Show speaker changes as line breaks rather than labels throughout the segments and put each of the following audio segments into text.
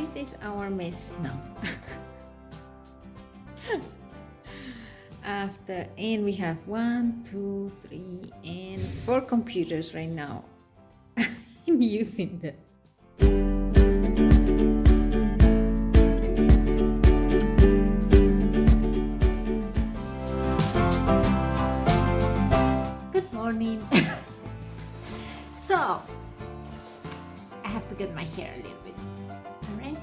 this is our mess now. And we have 1, 2, 3, and 4 computers right now using them. Good morning. So I have to get my hair a little bit arranged.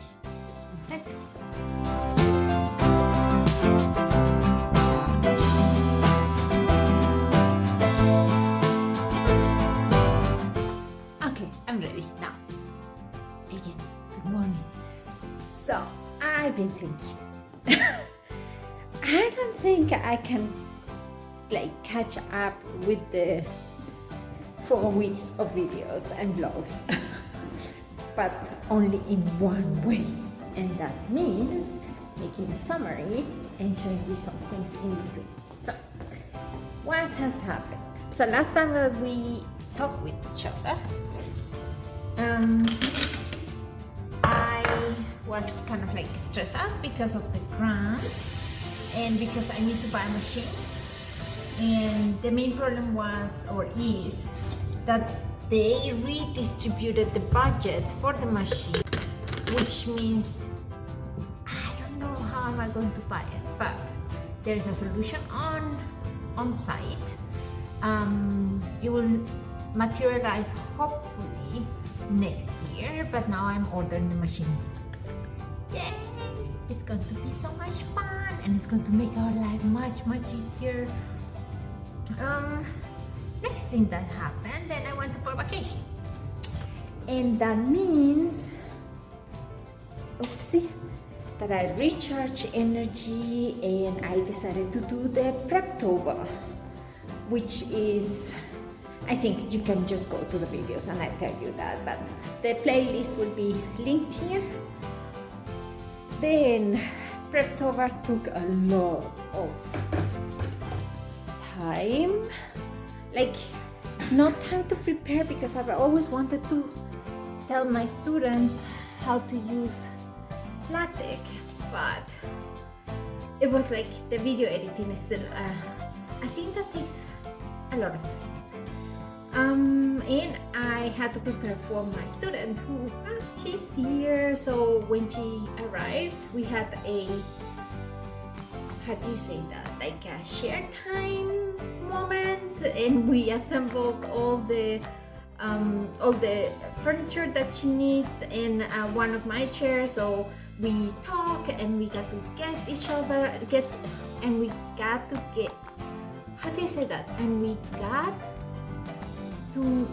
Okay, I'm ready now. Again, good morning. So I've been thinking. I don't think I can catch up with the 4 weeks of videos and vlogs, but only in one way, and that means making a summary and showing you some things in between. So what has happened? So last time that we talked with each other, I was kind of stressed out because of the grant and because I need to buy a machine. And the main problem was, or is, that they redistributed the budget for the machine, which means I don't know how am I going to buy it, but there is a solution on site. It will materialize hopefully next year, but now I'm ordering the machine. Yay! It's going to be so much fun, and it's going to make our life much easier. Next thing that happened, then I went for vacation, and that means, oopsie, that I recharge energy, and I decided to do the Preptober, which is, I think you can just go to the videos and I tell you that, but the playlist will be linked here. Then Preptober took a lot of time, not time to prepare, because I've always wanted to tell my students how to use LaTeX, but it was the video editing is still, I think that takes a lot of time. And I had to prepare for my student who, she's here. So when she arrived, we had a, how do you say that, a share time moment, and we assembled all the furniture that she needs in one of my chairs. So we talk and we got to get each other, and we got to get, how do you say that, and we got to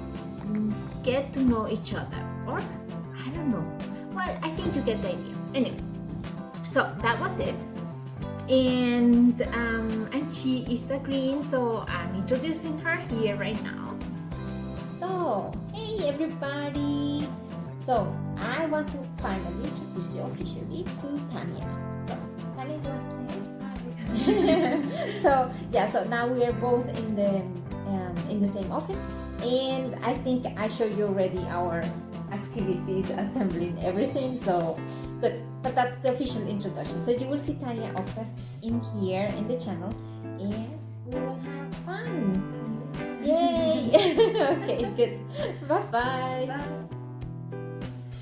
get to know each other, or I don't know, well, I think you get the idea. Anyway, so that was it. And she is agreeing, so I'm introducing her here right now. So hey everybody, so I want to finally introduce you officially to Tanja. So Tanja, do you want to say hi? So yeah, so now we are both in the same office, and I think I showed you already our activities, assembling everything, so good. But that's the official introduction. So you will see Tanja often in here in the channel, and we will have fun. Yay! Okay, good. Bye-bye.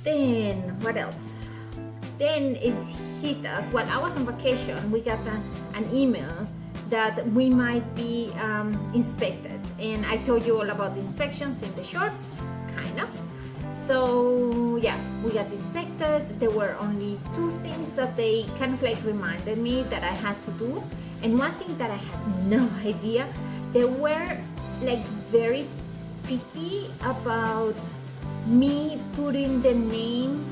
Then what else? Then it hit us while I was on vacation. We got an email that we might be inspected, and I told you all about the inspections in the shorts, kind of. So yeah, we got inspected. There were only 2 things that they kind of reminded me that I had to do, and one thing that I had no idea, they were very picky about me putting the name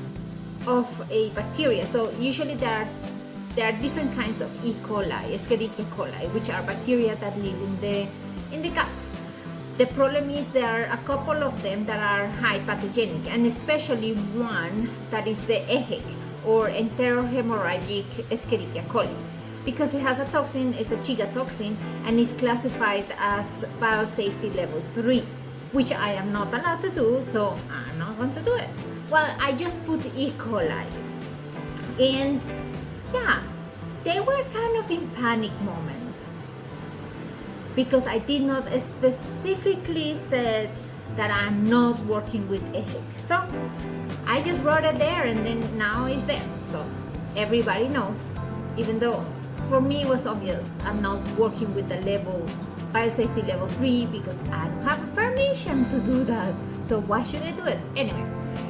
of a bacteria. So usually there are different kinds of E. coli, Escherichia coli, which are bacteria that live in the gut. The problem is there are a couple of them that are high pathogenic, and especially one that is the EHEC, or enterohemorrhagic Escherichia coli, because it has a toxin, it's a Chiga toxin, and is classified as biosafety level 3, which I am not allowed to do, so I'm not going to do it. Well, I just put E. coli, And yeah, they were kind of in panic moment because I did not specifically said that I'm not working with EHIC. So I just wrote it there, and then now it's there. So everybody knows, even though for me it was obvious I'm not working with the biosafety level 3 because I don't have permission to do that. So why should I do it? Anyway,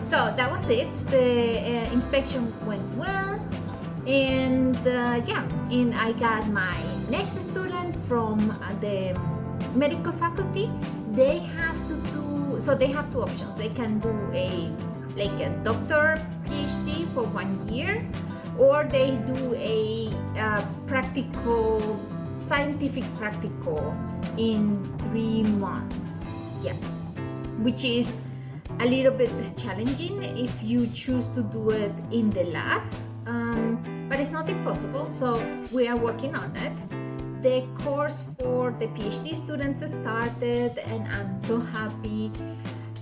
so that was it. The inspection went well, and and I got my next student from the medical faculty. They have to do, so they have two options. They can do a doctor PhD for 1 year, or they do a practical, scientific practical in 3 months. Yeah, which is a little bit challenging if you choose to do it in the lab, but it's not impossible. So we are working on it. The course for the PhD students started, and I'm so happy.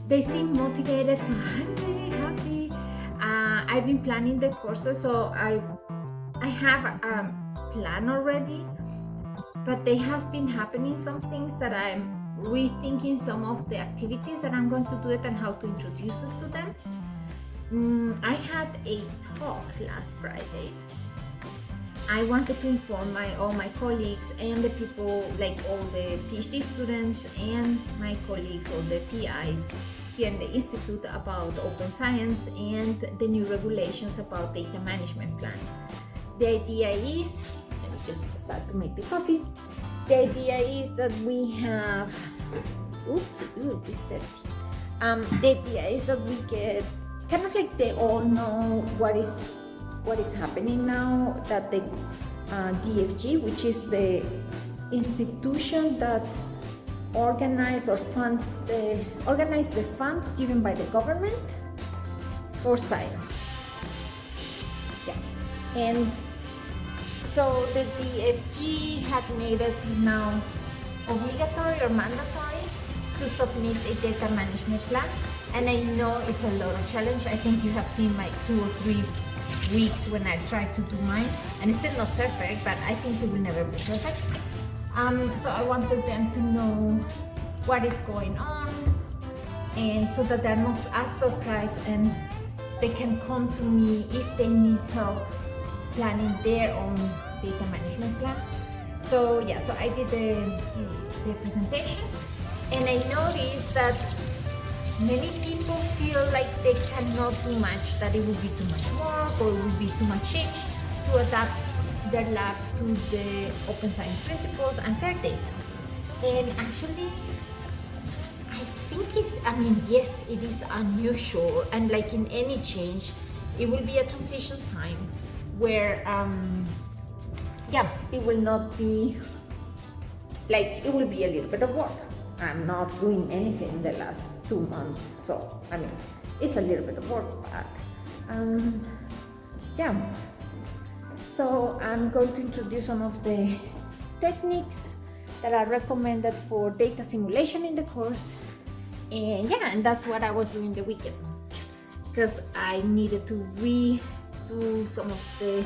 They seem motivated, so I'm really happy. I've been planning the courses, so I have a plan already, but they have been happening some things that I'm rethinking some of the activities that I'm going to do it and how to introduce it to them. I had a talk last Friday. I wanted to inform all my colleagues and the people, like all the PhD students and my colleagues, all the PIs here in the Institute, about open science and the new regulations about data management plan. The idea is, let me just start to make the coffee. The idea is that we have, it's dirty. The idea is that we get kind of like they all know what is happening now, that the DFG, which is the institution that organize the funds given by the government for science. Yeah, and so the DFG had made it now obligatory or mandatory to submit a data management plan, and I know it's a lot of challenge. I think you have seen my 2 or 3 weeks when I tried to do mine, and it's still not perfect, but I think it will never be perfect. So I wanted them to know what is going on, and so that they're not as surprised and they can come to me if they need help planning their own data management plan. So yeah, so I did the presentation, and I noticed that many people feel like they cannot do much, that it would be too much work or it would be too much change to adapt their lab to the open science principles and fair data. And actually, I think yes, it is unusual, and like in any change, it will be a transition time where it will not be like, it will be a little bit of work. I'm not doing anything in the last 2 months, so it's a little bit of work, but so I'm going to introduce some of the techniques that are recommended for data simulation in the course, and that's what I was doing the weekend, because I needed to redo some of the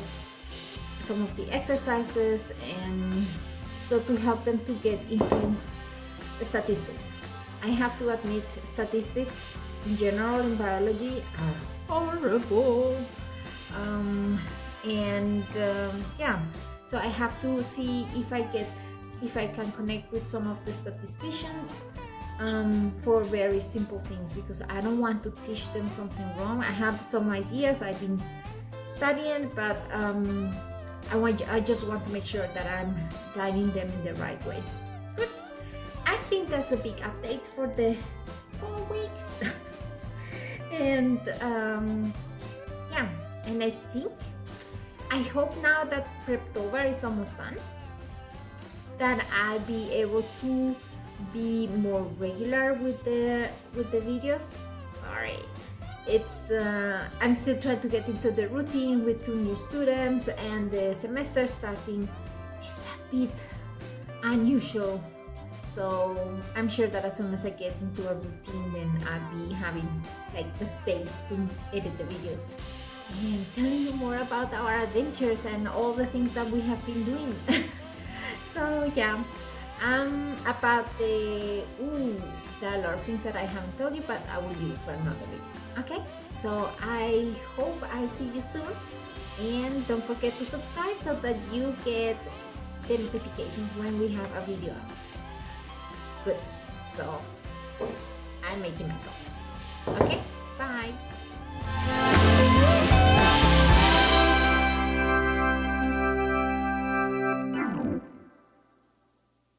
exercises, and so to help them to get into statistics. I have to admit, statistics in general in biology are horrible, so I have to see if I can connect with some of the statisticians for very simple things, because I don't want to teach them something wrong. I have some ideas I've been studying, but I just want to make sure that I'm guiding them in the right way. Good. I think that's a big update for the 4 weeks. And and I hope now that Preptober is almost done, that I'll be able to be more regular with the videos. Sorry, it's I'm still trying to get into the routine with 2 new students, and the semester starting is a bit unusual. So I'm sure that as soon as I get into a routine, then I'll be having like the space to edit the videos. and telling you more about our adventures and all the things that we have been doing. So yeah, about there are a lot of things that I haven't told you, but I will leave for another video. Okay, so I hope I'll see you soon, and don't forget to subscribe so that you get the notifications when we have a video up. Good. So I'm making my coffee. Okay.